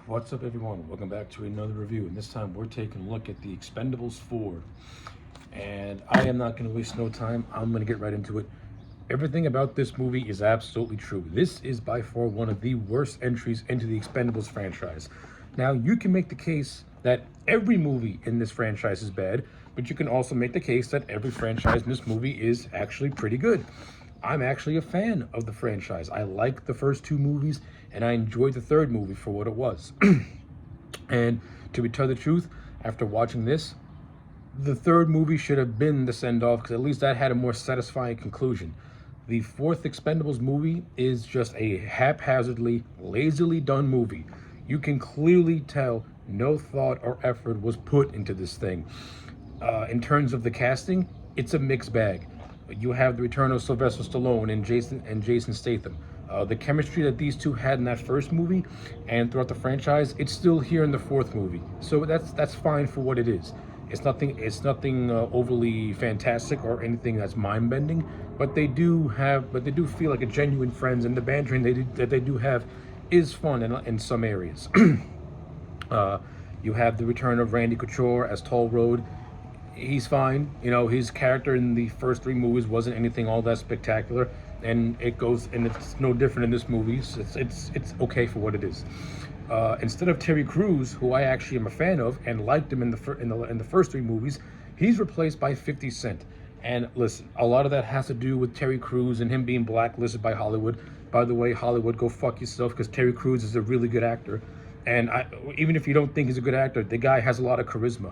What's up, everyone? Welcome back to another review, and this time we're taking a look at the Expendables 4. And I am not going to waste no time. I'm going to get right into it. Everything about this movie is absolutely true. This is by far one of the worst entries into the Expendables franchise. Now, you can make the case that every movie in this franchise is bad, but you can also make the case that every franchise in this movie is actually pretty good. I'm actually a fan of the franchise. I like the first two movies, and I enjoyed the third movie for what it was. And to tell the truth, after watching this, the third movie should have been the send-off, because at least that had a more satisfying conclusion. The fourth Expendables movie is just a haphazardly, lazily done movie. You can clearly tell no thought or effort was put into this thing. In terms of the casting, it's a mixed bag. You have the return of Sylvester Stallone and Jason Statham. The chemistry that these two had in that first movie and throughout the franchise, it's still here in the fourth movie. So that's fine for what it is. It's nothing overly fantastic or anything that's mind-bending, but they do feel like a genuine friends, and the bantering that they do have is fun in some areas. You have the return of Randy Couture as Toll Road. He's fine. You know, his character in the first three movies wasn't anything all that spectacular, and it's no different in this movie. So it's okay for what it is. Instead of Terry Crews, who I actually am a fan of and liked him in the first three movies, he's replaced by 50 Cent. And listen, a lot of that has to do with Terry Crews and him being blacklisted by Hollywood. By the way, Hollywood, go fuck yourself, because Terry Crews is a really good actor. And even if you don't think he's a good actor, the guy has a lot of charisma.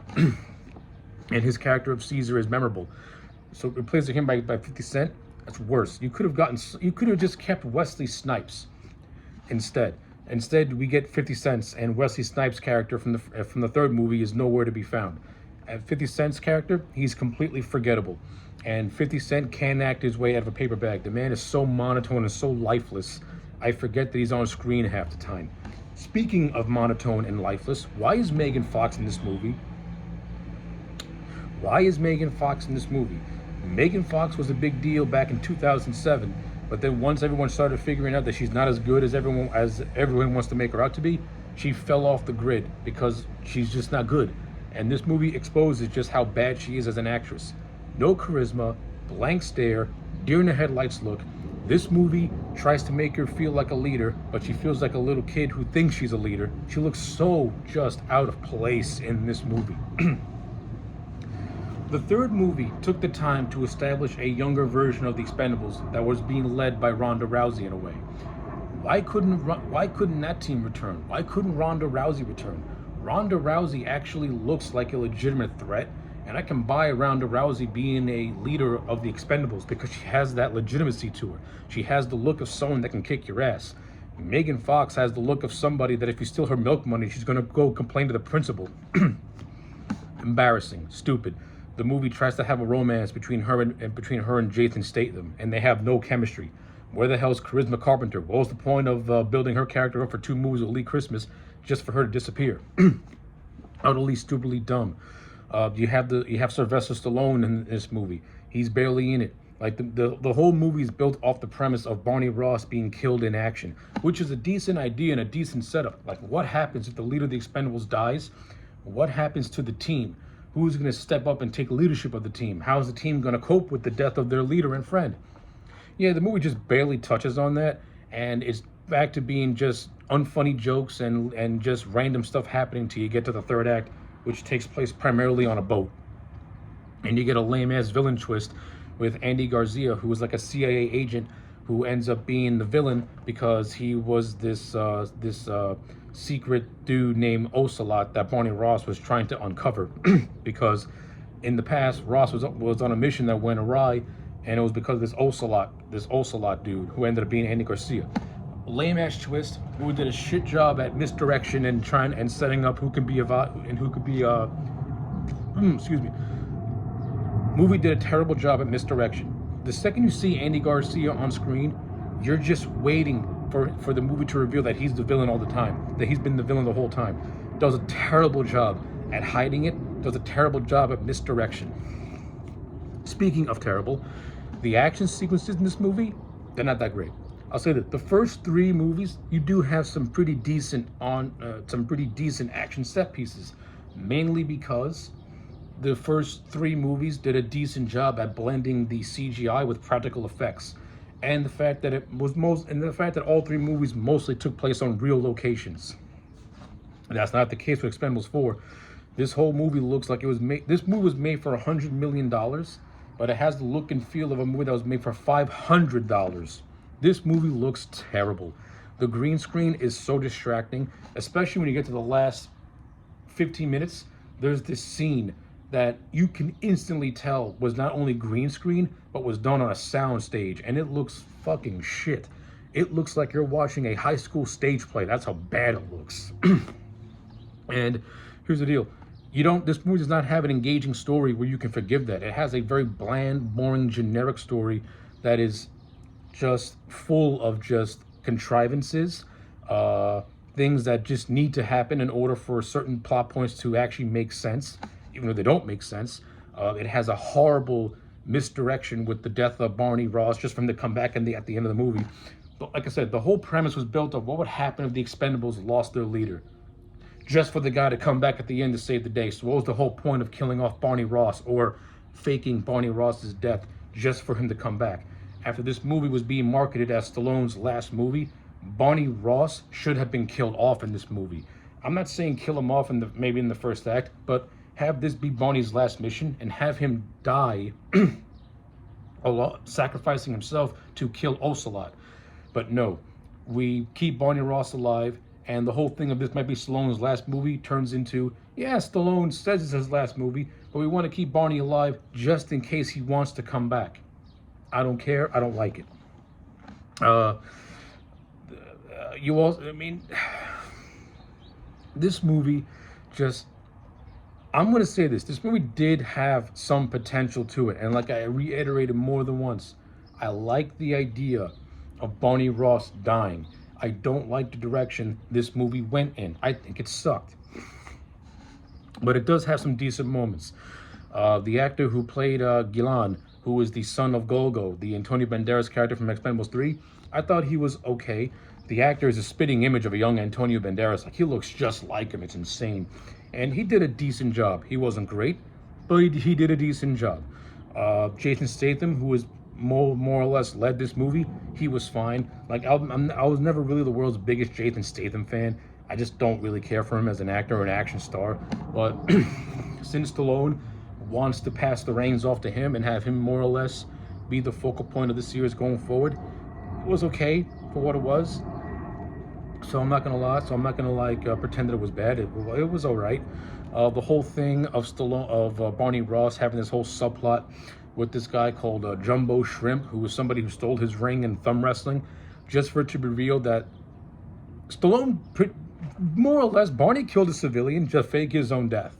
And his character of Caesar is memorable. So replacing him by 50 Cent, that's worse. You could have just kept Wesley Snipes instead. Instead, we get 50 Cent's, and Wesley Snipes' character from the third movie is nowhere to be found. And 50 Cent's character, he's completely forgettable. And 50 Cent can't act his way out of a paper bag. The man is so monotone and so lifeless, I forget that he's on screen half the time. Speaking of monotone and lifeless, why is Megan Fox in this movie? Why is Megan Fox in this movie? Megan Fox was a big deal back in 2007, but then once everyone started figuring out that she's not as good as everyone wants to make her out to be, she fell off the grid because she's just not good. And this movie exposes just how bad she is as an actress. No charisma, blank stare, deer in the headlights look. This movie tries to make her feel like a leader, but she feels like a little kid who thinks she's a leader. She looks so just out of place in this movie. The third movie took the time to establish a younger version of the Expendables that was being led by Ronda Rousey in a way. Why couldn't that team return? Why couldn't Ronda Rousey return? Ronda Rousey actually looks like a legitimate threat, and I can buy Ronda Rousey being a leader of the Expendables because she has that legitimacy to her. She has the look of someone that can kick your ass. Megan Fox has the look of somebody that if you steal her milk money, she's gonna go complain to the principal. Embarrassing, stupid. The movie tries to have a romance between her and Jason Statham, and they have no chemistry. Where the hell's Charisma Carpenter? What was the point of building her character up for 2 movies with Lee Christmas just for her to disappear? Utterly stupidly dumb. You have Sylvester Stallone in this movie. He's barely in it. Like the whole movie is built off the premise of Barney Ross being killed in action, which is a decent idea and a decent setup. Like, what happens if the leader of the Expendables dies? What happens to the team? Who's going to step up and take leadership of the team? How's the team going to cope with the death of their leader and friend? Yeah, the movie just barely touches on that, and it's back to being just unfunny jokes and just random stuff happening till you get to the third act, which takes place primarily on a boat. And you get a lame-ass villain twist with Andy Garcia, who was like a CIA agent who ends up being the villain because he was this secret dude named Ocelot that Barney Ross was trying to uncover. Because in the past, Ross was on a mission that went awry, and it was because of this Ocelot dude who ended up being Andy Garcia. Lame ass twist, who did a shit job at misdirection and setting up who could be excuse me. Movie did a terrible job at misdirection. The second you see Andy Garcia on screen, you're just waiting for the movie to reveal that he's the villain all the time, that he's been the villain the whole time. Does a terrible job at hiding it, does a terrible job at misdirection. Speaking of terrible, the action sequences in this movie, they're not that great. I'll say that the first three movies, you do have some pretty decent action set pieces, mainly because the first three movies did a decent job at blending the CGI with practical effects, and the fact that all three movies mostly took place on real locations. And that's not the case with Expendables 4. This whole movie looks like it was made. This movie was made for $100 million, but it has the look and feel of a movie that was made for $500. This movie looks terrible. The green screen is so distracting, especially when you get to the last 15 minutes. There's this scene that you can instantly tell was not only green screen, but was done on a sound stage, and it looks fucking shit. It looks like you're watching a high school stage play. That's how bad it looks. And here's the deal. This movie does not have an engaging story where you can forgive that. It has a very bland, boring, generic story that is just full of just contrivances, things that just need to happen in order for certain plot points to actually make sense, even though they don't make sense. It has a horrible misdirection with the death of Barney Ross just from the comeback at the end of the movie. But like I said, the whole premise was built of what would happen if the Expendables lost their leader, just for the guy to come back at the end to save the day. So what was the whole point of killing off Barney Ross or faking Barney Ross's death just for him to come back? After this movie was being marketed as Stallone's last movie, Barney Ross should have been killed off in this movie. I'm not saying kill him off maybe in the first act, but have this be Barney's last mission and have him die sacrificing himself to kill Ocelot. But no, we keep Barney Ross alive, and the whole thing of this might be Stallone's last movie turns into, yeah, Stallone says it's his last movie, but we want to keep Barney alive just in case he wants to come back. I don't care. I don't like it. This movie just, I'm going to say this movie did have some potential to it. And like I reiterated more than once, I like the idea of Barney Ross dying. I don't like the direction this movie went in. I think it sucked. But it does have some decent moments. The actor who played Gilan, who is the son of Golgo, the Antonio Banderas character from Expendables 3, I thought he was okay. The actor is a spitting image of a young Antonio Banderas. Like, he looks just like him. It's insane. And he did a decent job. He wasn't great, but he did a decent job. Jason Statham, who was more or less led this movie, he was fine. Like, I was never really the world's biggest Jason Statham fan. I just don't really care for him as an actor or an action star. But since Stallone wants to pass the reins off to him and have him more or less be the focal point of the series going forward, it was okay for what it was. So I'm not gonna lie. So I'm not gonna pretend that it was bad. It was all right. The whole thing of Barney Ross having this whole subplot with this guy called Jumbo Shrimp, who was somebody who stole his ring in thumb wrestling, just for it to be revealed that Stallone, more or less, Barney killed a civilian to fake his own death.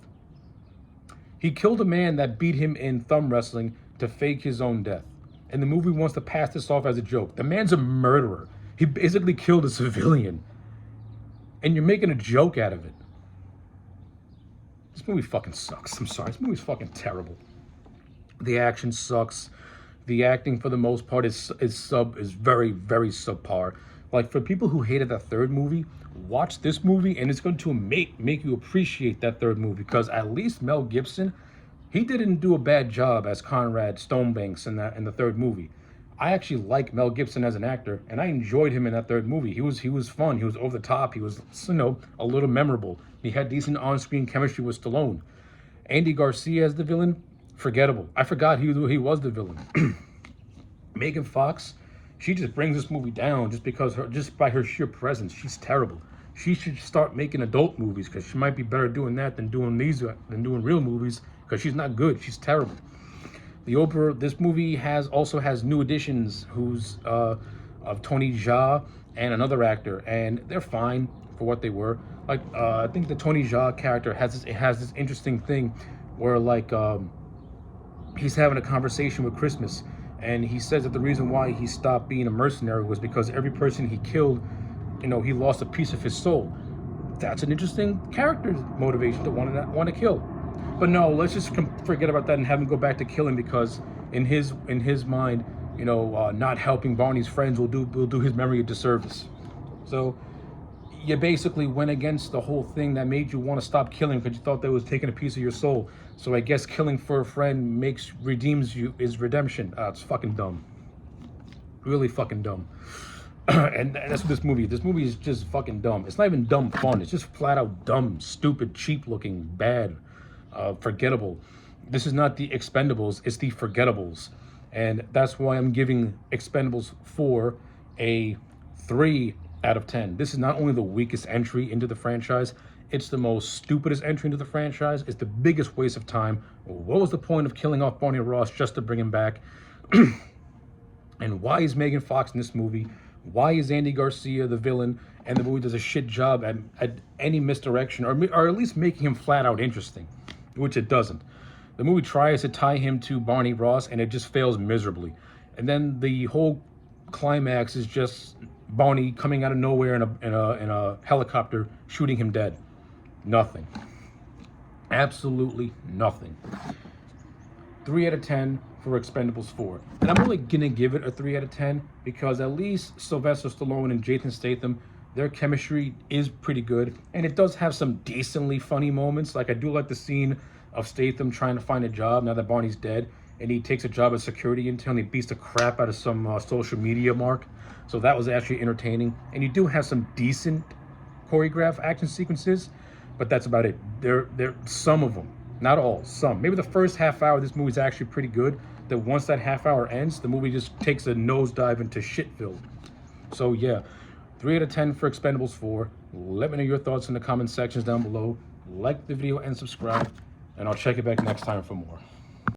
He killed a man that beat him in thumb wrestling to fake his own death. And the movie wants to pass this off as a joke. The man's a murderer. He basically killed a civilian. And you're making a joke out of it. This movie fucking sucks. I'm sorry. This movie's fucking terrible. The action sucks. The acting, for the most part, is very, very subpar. Like, for people who hated that third movie, watch this movie, and it's going to make you appreciate that third movie, because at least Mel Gibson, he didn't do a bad job as Conrad Stonebanks in the third movie. I actually like Mel Gibson as an actor, and I enjoyed him in that third movie. He was fun. He was over the top. He was, a little memorable. He had decent on-screen chemistry with Stallone. Andy Garcia as the villain, forgettable. I forgot he was the villain. Megan Fox, she just brings this movie down just by her sheer presence. She's terrible. She should start making adult movies, because she might be better doing that than doing real movies, because she's not good. She's terrible. This movie also has new additions of Tony Jaa and another actor, and they're fine for what they were. Like, I think the Tony Jaa character has this interesting thing where, like, he's having a conversation with Christmas, and he says that the reason why he stopped being a mercenary was because every person he killed, he lost a piece of his soul. That's an interesting character motivation to want to kill. But no, let's just forget about that and have him go back to killing, because in his mind, not helping Barney's friends will do his memory a disservice. So you basically went against the whole thing that made you want to stop killing because you thought that was taking a piece of your soul. So I guess killing for a friend redeems you, is redemption. It's fucking dumb. Really fucking dumb. And that's what this movie is just fucking dumb. It's not even dumb fun. It's just flat out dumb, stupid, cheap looking, bad, forgettable. This is not the Expendables, it's the Forgettables. And that's why I'm giving Expendables 4 a 3 out of 10. This is not only the weakest entry into the franchise, it's the most stupidest entry into the franchise. It's the biggest waste of time. What was the point of killing off Barney Ross just to bring him back? And why is Megan Fox in this movie? Why is Andy Garcia the villain? And the movie does a shit job at any misdirection, or at least making him flat out interesting, which it doesn't. The movie tries to tie him to Barney Ross, and it just fails miserably. And then the whole climax is just Barney coming out of nowhere in a helicopter, shooting him dead. Nothing. Absolutely nothing. 3 out of 10 for Expendables 4. And I'm only gonna give it a 3 out of 10 because at least Sylvester Stallone and Jason Statham, their chemistry is pretty good. And it does have some decently funny moments. Like, I do like the scene of Statham trying to find a job now that Barney's dead. And he takes a job as security intern. He beats the crap out of some social media mark. So that was actually entertaining. And you do have some decent choreographed action sequences, but that's about it. There, some of them, not all, some. Maybe the first half hour of this movie is actually pretty good. That once that half hour ends, the movie just takes a nosedive into shitfield. So yeah, 3 out of 10 for Expendables 4. Let me know your thoughts in the comment sections down below. Like the video and subscribe, and I'll check you back next time for more.